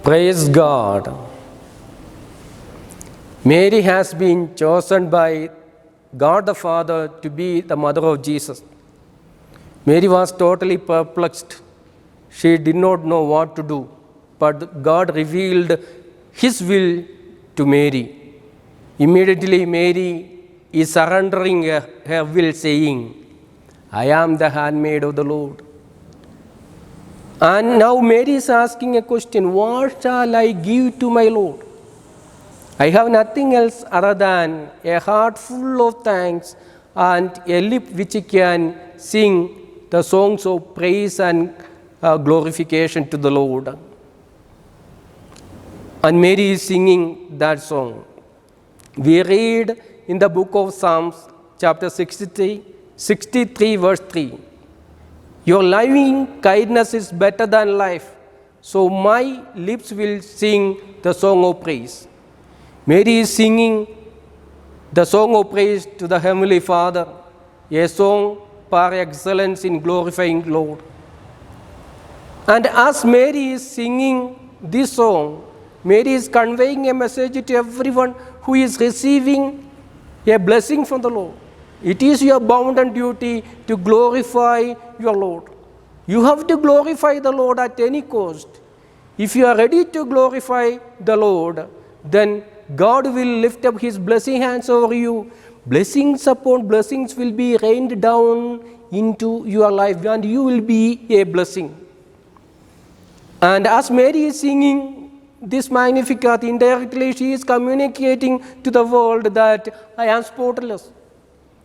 Praise God. Mary has been chosen by God the Father to be the mother of Jesus. Mary was totally perplexed. She did not know what to do, but God revealed His will to Mary. Immediately, Mary is surrendering her will, saying, I am the handmaid of the Lord. And now Mary is asking a question, what shall I give to my Lord? I have nothing else other than a heart full of thanks and a lip which can sing the songs of praise and glorification to the Lord. And Mary is singing that song. We read in the book of Psalms, chapter 63, verse 3. Your loving kindness is better than life, so my lips will sing the song of praise. Mary is singing the song of praise to the Heavenly Father, a song par excellence in glorifying Lord. And as Mary is singing this song, Mary is conveying a message to everyone who is receiving a blessing from the Lord. It is your bounden duty to glorify your Lord. You have to glorify the Lord at any cost. If you are ready to glorify the Lord, then God will lift up His blessing hands over you. Blessings upon blessings will be rained down into your life, and you will be a blessing. And as Mary is singing this Magnificat, indirectly she is communicating to the world that I am spotless.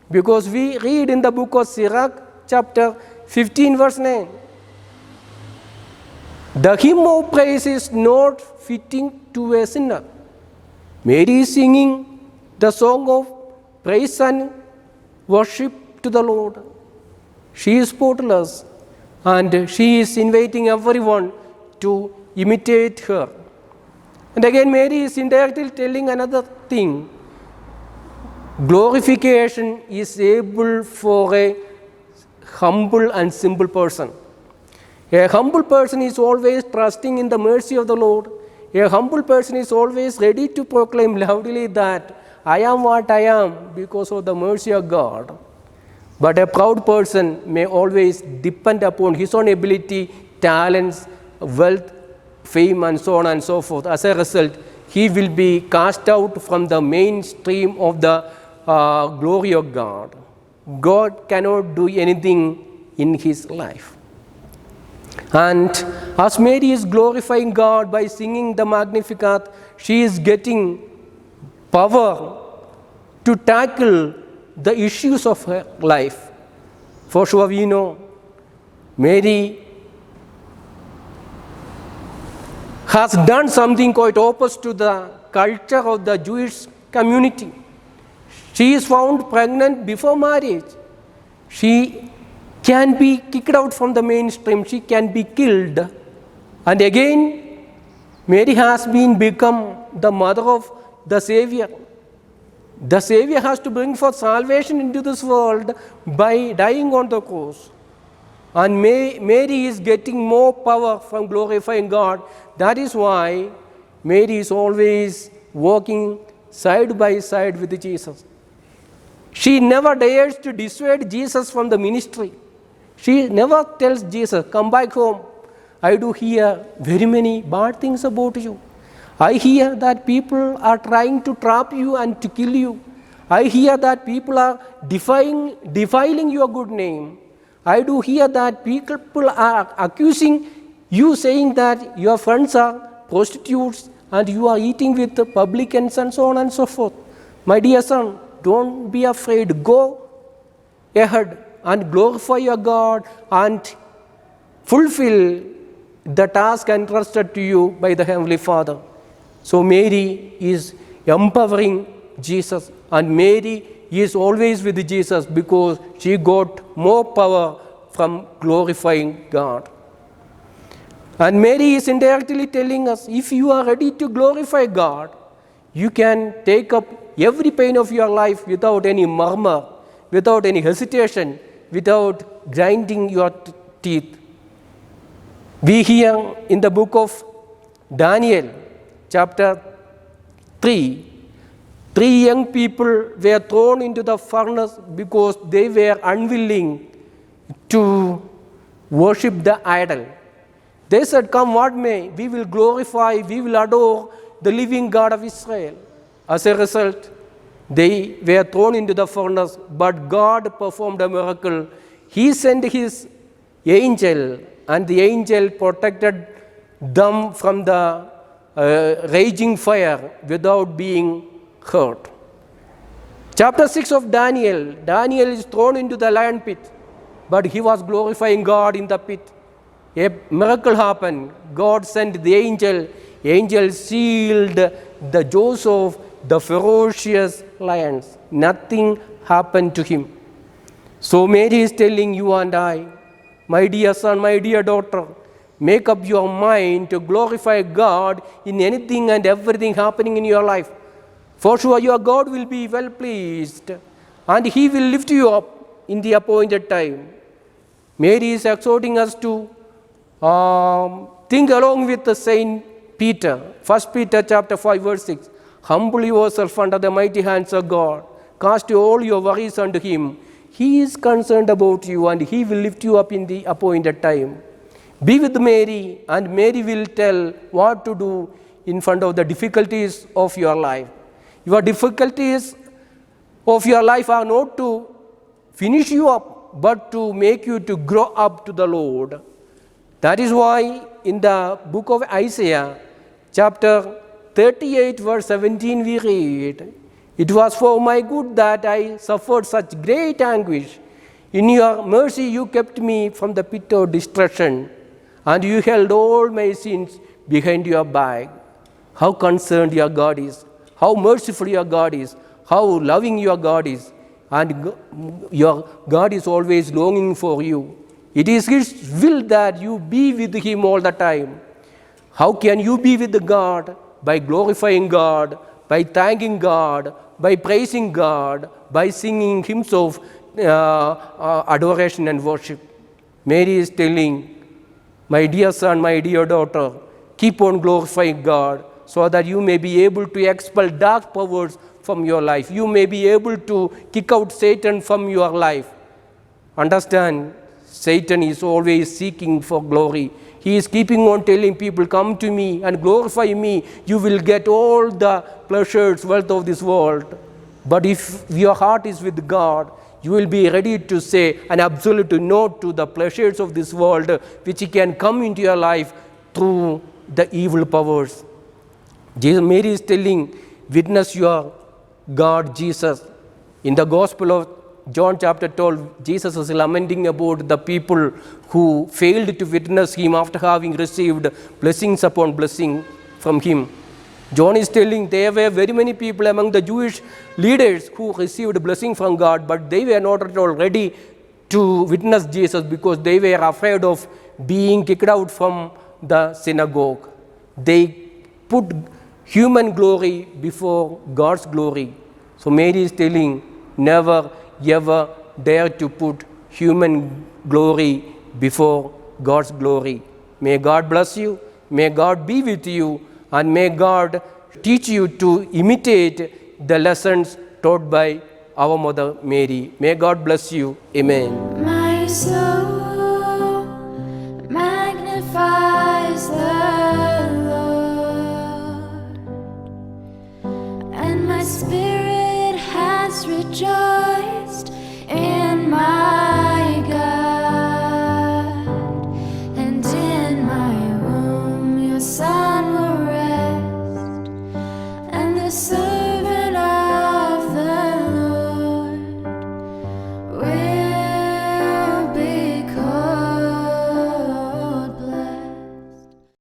Because we read in the book of Sirach, chapter 15, verse 9. The hymn of praise is not fitting to a sinner. Mary is singing the song of praise and worship to the Lord. She is spotless and she is inviting everyone to imitate her. And again, Mary is indirectly telling another thing. Glorification is able for a humble and simple person. A humble person is always trusting in the mercy of the Lord. A humble person is always ready to proclaim loudly that I am what I am because of the mercy of God. But a proud person may always depend upon his own ability, talents, wealth, fame, and so on and so forth. As a result, he will be cast out from the mainstream of the glory of God. God cannot do anything in his life. And as Mary is glorifying God by singing the Magnificat, she is getting power to tackle the issues of her life. For sure we know, Mary has done something quite opposite to the culture of the Jewish community. She is found pregnant before marriage. She can be kicked out from the mainstream. She can be killed. And again, Mary has become the mother of the Savior. The Savior has to bring forth salvation into this world by dying on the cross. And Mary is getting more power from glorifying God. That is why Mary is always walking side by side with Jesus. She never dares to dissuade Jesus from the ministry. She never tells Jesus, come back home. I do hear very many bad things about you. I hear that people are trying to trap you and to kill you. I hear that people are defiling your good name. I do hear that people are accusing you, saying that your friends are prostitutes and you are eating with the publicans and so on and so forth. My dear son, don't be afraid. Go ahead and glorify your God and fulfill the task entrusted to you by the Heavenly Father. So Mary is empowering Jesus, and Mary is always with Jesus because she got more power from glorifying God. And Mary is indirectly telling us, if you are ready to glorify God, you can take up every pain of your life without any murmur, without any hesitation, without grinding your teeth. We hear in the book of Daniel chapter 3, three young people were thrown into the furnace because they were unwilling to worship the idol. They said, "Come what may, we will glorify, we will adore the living God of Israel." As a result, they were thrown into the furnace, but God performed a miracle. He sent His angel, and the angel protected them from the raging fire without being hurt. Chapter 6 of Daniel, Daniel is thrown into the lion pit, but he was glorifying God in the pit. A miracle happened. God sent the angel. Angel sealed the jaws of the ferocious lions. Nothing happened to him. So Mary is telling you and I, my dear son, my dear daughter, make up your mind to glorify God in anything and everything happening in your life. For sure, your God will be well pleased and He will lift you up in the appointed time. Mary is exhorting us to think along with the Saint Peter. 1 Peter chapter 5 verse 6. Humble yourself under the mighty hands of God. Cast all your worries unto Him. He is concerned about you and He will lift you up in the appointed time. Be with Mary and Mary will tell what to do in front of the difficulties of your life. Your difficulties of your life are not to finish you up, but to make you to grow up to the Lord. That is why in the book of Isaiah, chapter 38, verse 17, we read, "It was for my good that I suffered such great anguish. In your mercy you kept me from the pit of destruction, and you held all my sins behind your back." How concerned your God is, how merciful your God is, how loving your God is, and your God is always longing for you. It is His will that you be with Him all the time. How can you be with God? By glorifying God, by thanking God, by praising God, by singing hymns of adoration and worship. Mary is telling, my dear son, my dear daughter, keep on glorifying God so that you may be able to expel dark powers from your life. You may be able to kick out Satan from your life. Understand, Satan is always seeking for glory. He is keeping on telling people, come to me and glorify me. You will get all the pleasures, wealth of this world. But if your heart is with God, you will be ready to say an absolute no to the pleasures of this world, which can come into your life through the evil powers. Mary is telling, witness your God, Jesus. In the Gospel of John chapter 12, Jesus is lamenting about the people who failed to witness Him after having received blessings upon blessing from Him. John is telling there were very many people among the Jewish leaders who received blessing from God, but they were not at all ready to witness Jesus because they were afraid of being kicked out from the synagogue. They put human glory before God's glory. So Mary is telling, never ever dare to put human glory before God's glory. May God bless you, may God be with you, and may God teach you to imitate the lessons taught by our Mother Mary. May God bless you. Amen. My soul magnifies the Lord, and my spirit has rejoiced in my God, and in my womb your Son will rest, and the sun